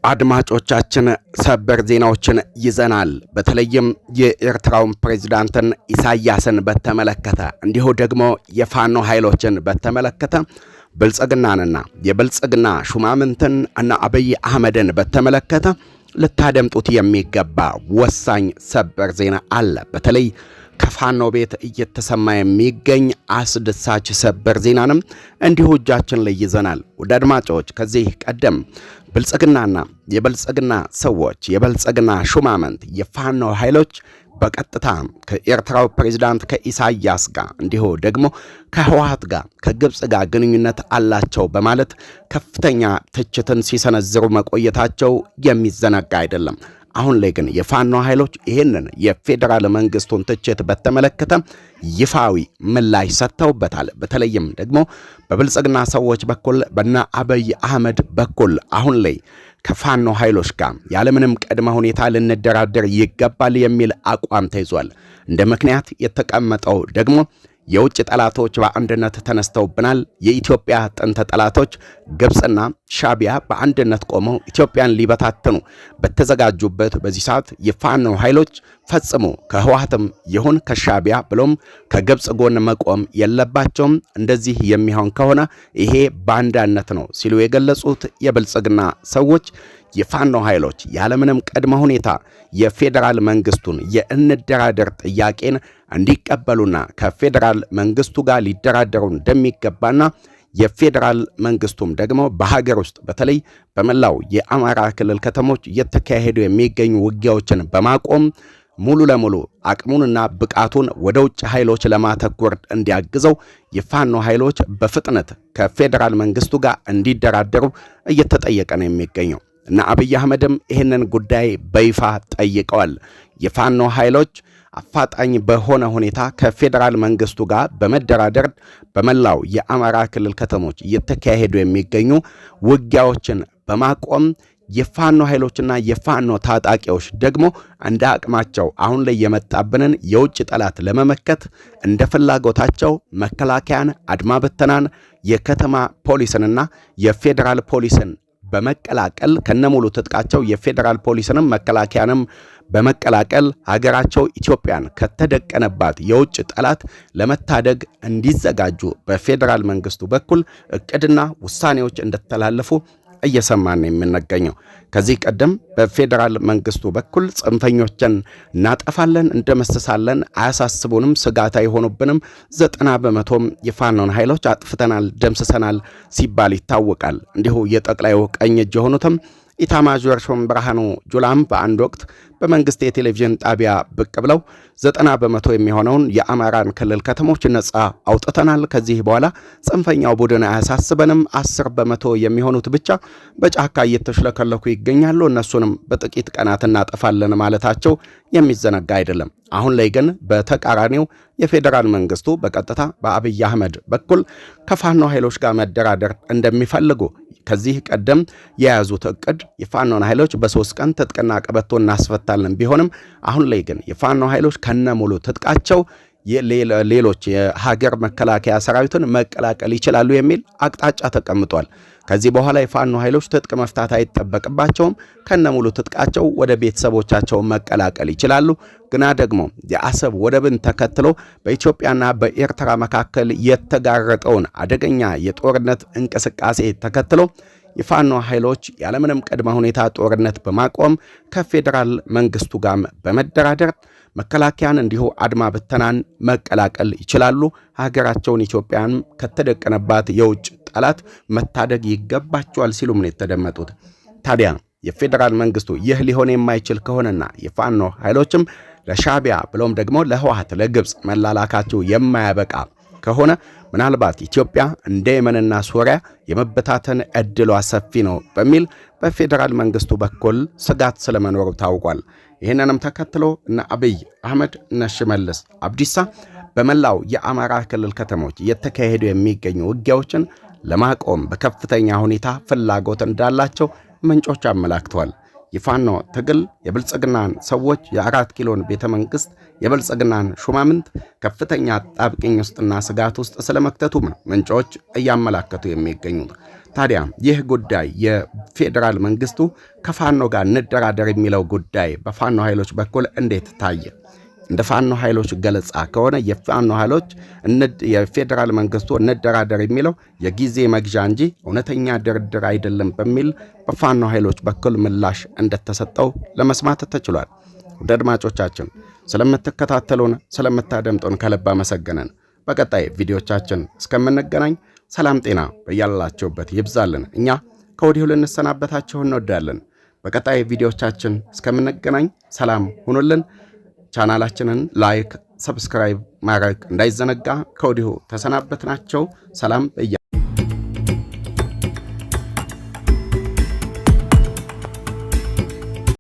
አድማጮቻችን ሰበር ዜናዎችን ይዘናል። በተለይም የኤርትራውን ፕሬዝዳንትን ኢሳያስን በተመለከተ እንዲሁ ደግሞ የፋኖ ኃይሎችን በተመለከተ ብልጽግናንና የብልጽግና ሹማምንትን እና አብይ አህመድን በተመለከተ ልታደምጡት የሚገባ ወሳኝ ሰበር ዜና አለ። በተለይ ከፋኖ ቤት እየተሰማ የሚገኝ አስደሳች ሰበር ዜናንም እንዲሁ እጃችን ላይ ይዘናል። ወደ አድማጮች ከዚህ ቀደም ብልጽግናና የብልጽግና ሰዎች የብልጽግና ሹማምንት የፋኖ ኃይሎች በቀጥታ ከኤርትራው ፕሬዝዳንት ከኢሳያስ ጋር እንዲሁ ደግሞ ከህወሓት ጋር ከግብጽ ጋር ግንኙነት አላቸው በማለት ከፍተኛ ትችትን ሲሰነዝሩ መቆየታቸው የሚዘነጋ አይደለም። አሁን ላይ ግን የፋኖ ኃይሎች ይህንን የፌደራል መንግስቱን ትችት በተመለከተ ይፋዊ ምላሽ ሰጥተውበታል። በተለይም ደግሞ በብልጽግና ሰዎች በኩል በና አብይ አህመድ በኩል አሁን ላይ ከፋኖ ኃይሎች ጋር ያለምንም ቅድመ ሁኔታ ልንደራደር ይገባል የሚል አቋም ተይዟል። እንደ ምክንያት የተቀመጠው ደግሞ የውጭ ጠላቶች በአንድነት ተነስተውብናል። የኢትዮጵያ ጥንት ጠላቶች ግብጽና ሻቢያ በአንድነት ቆመው ኢትዮጵያን ሊበታተኑ በተዘጋጁበት በዚህ ሰዓት የፋኖ ኃይሎች ፈጽሞ ከህወሓትም ይሁን ከሻቢያ ብሎም ከግብጽ ጎን መቆም የለባቸውም። እንደዚህ የሚሆን ከሆነ ይሄ ባንዳነት ነው ሲሉ የገለጹት የብልጽግና ሰዎች የፋኖ ኃይሎች ያለምንም ቅድመ ሁኔታ የፌደራል መንግስቱን የእንደራደር ጥያቄን እንዲቀበሉና ከፌደራል መንግስቱ ጋር ሊደራደሩ እንደሚገባና የፌደራል መንግስቱም ደግሞ በሀገር ውስጥ በተለይ በመላው የአማራ ክልል ከተሞች እየተካሄዱ የሚገኙ ውጊያዎችን በማቆም ሙሉ ለሙሉ አቅሙንና ብቃቱን ወደ ውጭ ኃይሎች ለማተኮር እንዲያግዘው የፋኖ ኃይሎች በፍጥነት ከፌደራል መንግስቱ ጋር እንዲደራደሩ እየተጠየቀ ነው የሚገኘው እና አብይ አህመድም ይህንን ጉዳይ በይፋ ጠይቀዋል። የፋኖ ኃይሎች አፋጣኝ በሆነ ሁኔታ ከፌደራል መንግስቱ ጋር በመደራደር በመላው የአማራ ክልል ከተሞች እየተካሄዱ የሚገኙ ውጊያዎችን በማቆም የፋኖ ኃይሎችና የፋኖ ታጣቂዎች ደግሞ እንደ አቅማቸው አሁን ላይ የመጣብንን የውጭ ጠላት ለመመከት እንደ ፍላጎታቸው መከላከያን፣ አድማ በተናን፣ የከተማ ፖሊስንና የፌደራል ፖሊስን በመቀላቀል ከነሙሉ ትጥቃቸው የፌደራል ፖሊስንም መከላከያንም በመቀላቀል ሀገራቸው ኢትዮጵያን ከተደቀነባት የውጭ ጠላት ለመታደግ እንዲዘጋጁ በፌደራል መንግስቱ በኩል እቅድና ውሳኔዎች እንደተላለፉ እየሰማን የምንገኘው። ከዚህ ቀደም በፌደራል መንግስቱ በኩል ጽንፈኞችን እናጠፋለን፣ እንደመስሳለን፣ አያሳስቡንም፣ ስጋት አይሆኑብንም፣ 90% የፋኖን ኃይሎች አጥፍተናል፣ ደምስሰናል ሲባል ይታወቃል። እንዲሁ የጠቅላዩ ቀኝ እጅ የሆኑትም ኢታማዦር ሹም ብርሃኑ ጁላም በአንድ ወቅት በመንግስት የቴሌቪዥን ጣቢያ ብቅ ብለው 90% የሚሆነውን የአማራን ክልል ከተሞች ነጻ አውጥተናል፣ ከዚህ በኋላ ጽንፈኛው ቡድን አያሳስበንም፣ 10% የሚሆኑት ብቻ በጫካ እየተሽለከለኩ ይገኛሉ፣ እነሱንም በጥቂት ቀናት እናጠፋለን ማለታቸው የሚዘነጋ አይደለም። አሁን ላይ ግን በተቃራኒው የፌደራል መንግስቱ በቀጥታ በአብይ አህመድ በኩል ከፋኖ ኃይሎች ጋር መደራደር እንደሚፈልጉ ከዚህ ቀደም የያዙት እቅድ የፋኖን ኃይሎች በ3 ቀን ትጥቅና ቀበቶ እናስፈታለን ቢሆንም አሁን ላይ ግን የፋኖ ኃይሎች ከነሙሉ ትጥቃቸው ሌሎች የሀገር መከላከያ ሰራዊትን መቀላቀል ይችላሉ የሚል አቅጣጫ ተቀምጧል። ከዚህ በኋላ የፋኖ ኃይሎች ትጥቅ መፍታት አይጠበቅባቸውም። ከነሙሉ ትጥቃቸው ወደ ቤተሰቦቻቸው መቀላቀል ይችላሉ። ግና ደግሞ የአሰብ ወደብን ተከትሎ በኢትዮጵያና በኤርትራ መካከል የተጋረጠውን አደገኛ የጦርነት እንቅስቃሴ ተከትሎ የፋኖ ኃይሎች ያለምንም ቅድመ ሁኔታ ጦርነት በማቆም ከፌደራል መንግስቱ ጋር በመደራደር መከላከያን እንዲሁ አድማ በተናን መቀላቀል ይችላሉ። ሀገራቸውን ኢትዮጵያን ከተደቀነባት የውጭ ጠላት መታደግ ይገባቸዋል ሲሉም ነው የተደመጡት። ታዲያ የፌደራል መንግስቱ ይህ ሊሆን የማይችል ከሆነና የፋኖ ኃይሎችም ለሻቢያ ብሎም ደግሞ ለህወሓት ለግብጽ መላላካቸው የማያበቃ ከሆነ ምናልባት ኢትዮጵያ እንደ የመንና ሶሪያ የመበታተን እድሏ ሰፊ ነው በሚል በፌደራል መንግስቱ በኩል ስጋት ስለመኖሩ ታውቋል። ይህንንም ተከትሎ እነ አብይ አህመድ እነ ሽመልስ አብዲሳ በመላው የአማራ ክልል ከተሞች እየተካሄዱ የሚገኙ ውጊያዎችን ለማቆም በከፍተኛ ሁኔታ ፍላጎት እንዳላቸው ምንጮች አመላክተዋል። የፋኖ ትግል የብልጽግናን ሰዎች የአራት ኪሎን ቤተ መንግስት የብልጽግናን ሹማምንት ከፍተኛ ጣብቅኝ ውስጥና ስጋት ውስጥ ስለመክተቱም ምንጮች እያመላከቱ የሚገኙት። ታዲያ ይህ ጉዳይ የፌዴራል መንግስቱ ከፋኖ ጋር እንደራደር የሚለው ጉዳይ በፋኖ ኃይሎች በኩል እንዴት ታየ? እንደ ፋኖ ኃይሎች ገለጻ ከሆነ የፋኖ ኃይሎች የፌዴራል መንግስቱ እንደራደር የሚለው የጊዜ መግዣ እንጂ እውነተኛ ድርድር አይደለም በሚል በፋኖ ኃይሎች በኩል ምላሽ እንደተሰጠው ለመስማት ተችሏል። ውድ አድማጮቻችን ስለምትከታተሉን ስለምታደምጡን ከልብ አመሰግነን። በቀጣይ ቪዲዮቻችን እስከምንገናኝ ሰላም ጤና በያላችሁበት ይብዛልን። እኛ ከወዲሁ ልንሰናበታችሁ እንወዳለን። በቀጣይ ቪዲዮቻችን እስከምንገናኝ ሰላም ሁኑልን። ቻናላችንን ላይክ፣ ሰብስክራይብ ማድረግ እንዳይዘነጋ ከወዲሁ ተሰናበትናቸው። ሰላም